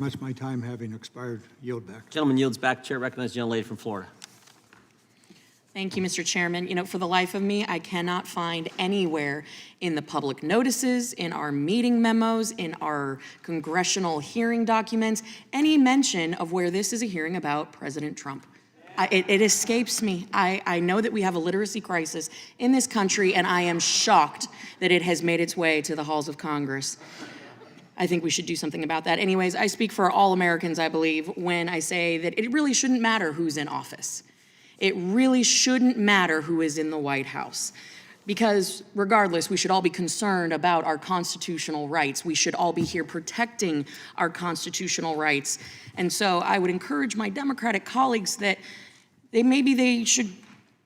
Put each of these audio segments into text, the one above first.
Much my time having expired, yield back. Gentleman yields back. Chair recognizes the gentlelady from Florida. Thank you, Mr. Chairman. You know, for the life of me, I cannot find anywhere in the public notices, in our meeting memos, in our congressional hearing documents, any mention of where this is a hearing about President Trump. It escapes me. I know that we have a literacy crisis in this country, and I am shocked that it has made its way to the halls of Congress. I think we should do something about that. Anyways, I speak for all Americans, I believe, when I say that it really shouldn't matter who's in office. It really shouldn't matter who is in the White House. Because regardless, we should all be concerned about our constitutional rights. We should all be here protecting our constitutional rights. And so I would encourage my Democratic colleagues that maybe they should,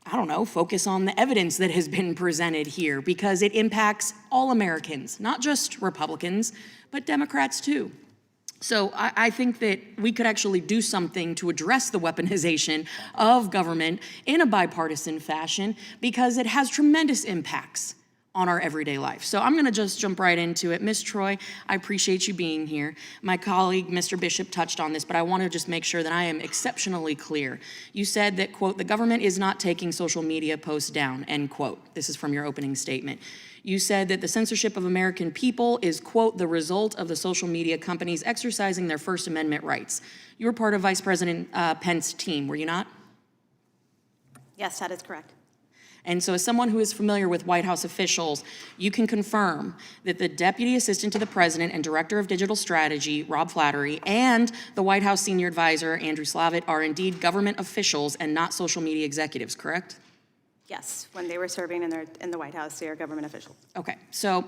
I don't know, focus on the evidence that has been presented here, because it impacts all Americans, not just Republicans, but Democrats too. So I think that we could actually do something to address the weaponization of government in a bipartisan fashion, because it has tremendous impacts on our everyday life. So I'm gonna just jump right into it. Ms. Troy, I appreciate you being here. My colleague, Mr. Bishop, touched on this, but I wanna just make sure that I am exceptionally clear. You said that, quote, the government is not taking social media posts down, end quote. This is from your opening statement. You said that the censorship of American people is, quote, the result of the social media companies exercising their First Amendment rights. You were part of Vice President Pence's team, were you not? Yes, that is correct. And so as someone who is familiar with White House officials, you can confirm that the Deputy Assistant to the President and Director of Digital Strategy, Rob Flattery, and the White House Senior Advisor, Andrew Slavitt, are indeed government officials and not social media executives, correct? Yes, when they were serving in the White House, they are government officials. Okay, so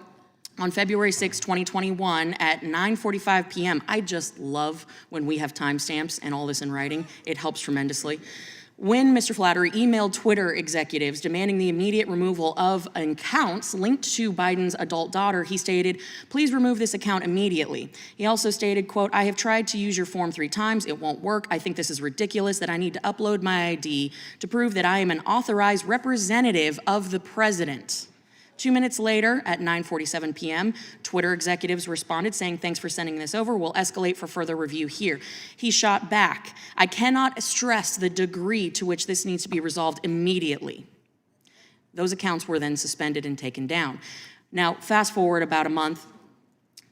on February 6, 2021 at 9:45 p.m., I just love when we have timestamps and all this in writing. It helps tremendously. When Mr. Flattery emailed Twitter executives demanding the immediate removal of accounts linked to Biden's adult daughter, he stated, please remove this account immediately. He also stated, quote, I have tried to use your form 3 times. It won't work. I think this is ridiculous that I need to upload my ID to prove that I am an authorized representative of the president. 2 minutes later, at 9:47 p.m., Twitter executives responded saying, thanks for sending this over. We'll escalate for further review here. He shot back. I cannot stress the degree to which this needs to be resolved immediately. Those accounts were then suspended and taken down. Now, fast forward about a month,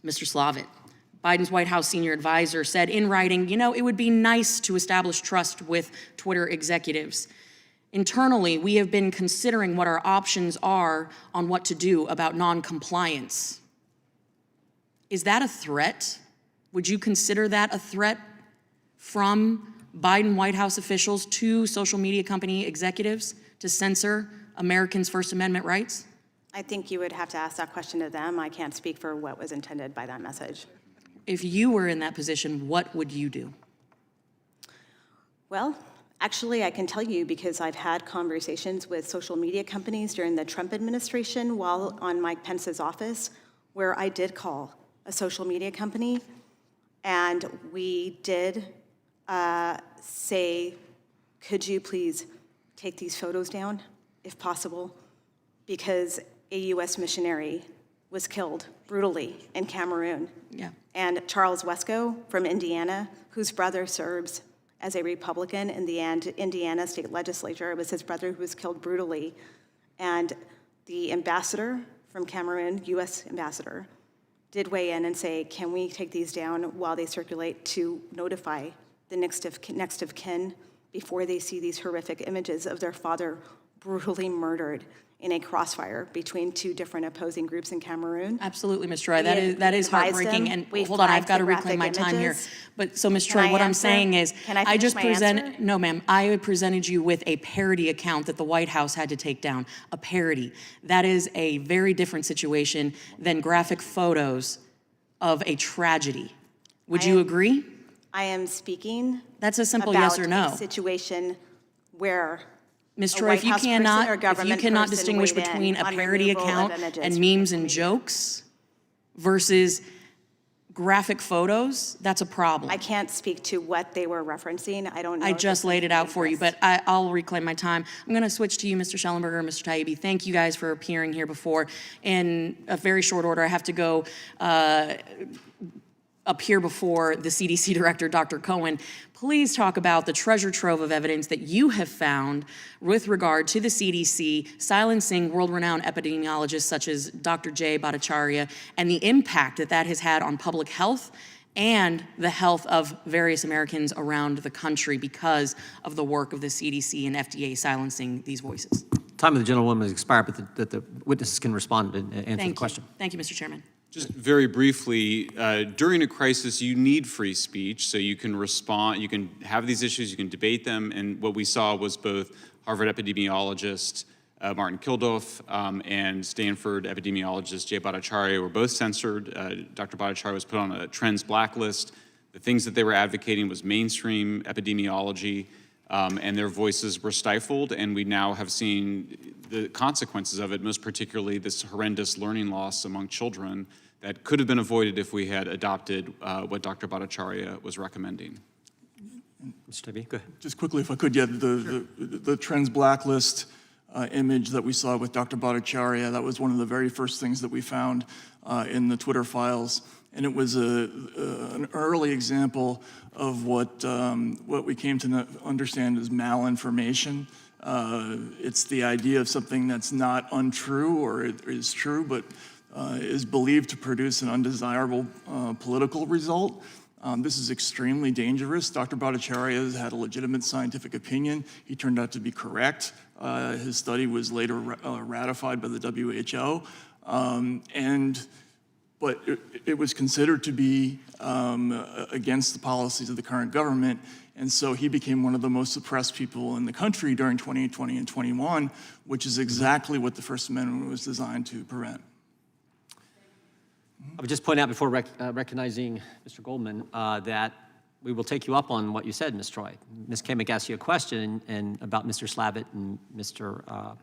Mr. Slavitt, Biden's White House senior advisor, said in writing, you know, it would be nice to establish trust with Twitter executives. Internally, we have been considering what our options are on what to do about non-compliance. Is that a threat? Would you consider that a threat from Biden White House officials to social media company executives to censor Americans' First Amendment rights? I think you would have to ask that question to them. I can't speak for what was intended by that message. If you were in that position, what would you do? Well, actually, I can tell you because I've had conversations with social media companies during the Trump administration while on Mike Pence's office, where I did call a social media company, and we did say, could you please take these photos down, if possible, because a U.S. missionary was killed brutally in Cameroon. Yeah. And Charles Wesco from Indiana, whose brother serves as a Republican in the Indiana state legislature. It was his brother who was killed brutally. And the ambassador from Cameroon, U.S. ambassador, did weigh in and say, can we take these down while they circulate to notify the next of kin before they see these horrific images of their father brutally murdered in a crossfire between 2 different opposing groups in Cameroon. Absolutely, Ms. Troy. That is heartbreaking. And hold on, I've got to reclaim my time here. But so, Ms. Troy, what I'm saying is, I just presented, no, ma'am, I presented you with a parody account that the White House had to take down. A parody. That is a very different situation than graphic photos of a tragedy. Would you agree? I am speaking. That's a simple yes or no. A situation where Ms. Troy, if you cannot distinguish between a parody account and memes and jokes versus graphic photos, that's a problem. I can't speak to what they were referencing. I don't know. I just laid it out for you, but I'll reclaim my time. I'm going to switch to you, Mr. Schellenberger and Mr. Taibbi. Thank you guys for appearing here before. In a very short order, I have to go appear before the CDC director, Dr. Cohen, please talk about the treasure trove of evidence that you have found with regard to the CDC silencing world-renowned epidemiologists such as Dr. Jay Bhattacharya and the impact that that has had on public health and the health of various Americans around the country because of the work of the CDC and FDA silencing these voices. Time of the gentlewoman has expired, but that the witnesses can respond and answer the question. Thank you, Mr. Chairman. Just very briefly, during a crisis, you need free speech so you can respond, you can have these issues, you can debate them, and what we saw was both Harvard epidemiologist Martin Kilduff and Stanford epidemiologist Jay Bhattacharya were both censored. Dr. Bhattacharya was put on a trends blacklist. The things that they were advocating was mainstream epidemiology, and their voices were stifled, and we now have seen the consequences of it, most particularly this horrendous learning loss among children that could have been avoided if we had adopted what Dr. Bhattacharya was recommending. Mr. Tybee, go ahead. Just quickly, if I could, yeah, the trends blacklist image that we saw with Dr. Bhattacharya, that was one of the very first things that we found in the Twitter files. And it was an early example of what we came to understand as malinformation. It's the idea of something that's not untrue or it is true, but is believed to produce an undesirable political result. This is extremely dangerous. Dr. Bhattacharya has had a legitimate scientific opinion. He turned out to be correct. His study was later ratified by the WHO. But it was considered to be against the policies of the current government. And so he became one of the most suppressed people in the country during 2020 and 21, which is exactly what the First Amendment was designed to prevent. I would just point out before recognizing Mr. Goldman that we will take you up on what you said, Ms. Troy. Ms. Cammack asked you a question and about Mr. Slavitt and Mr.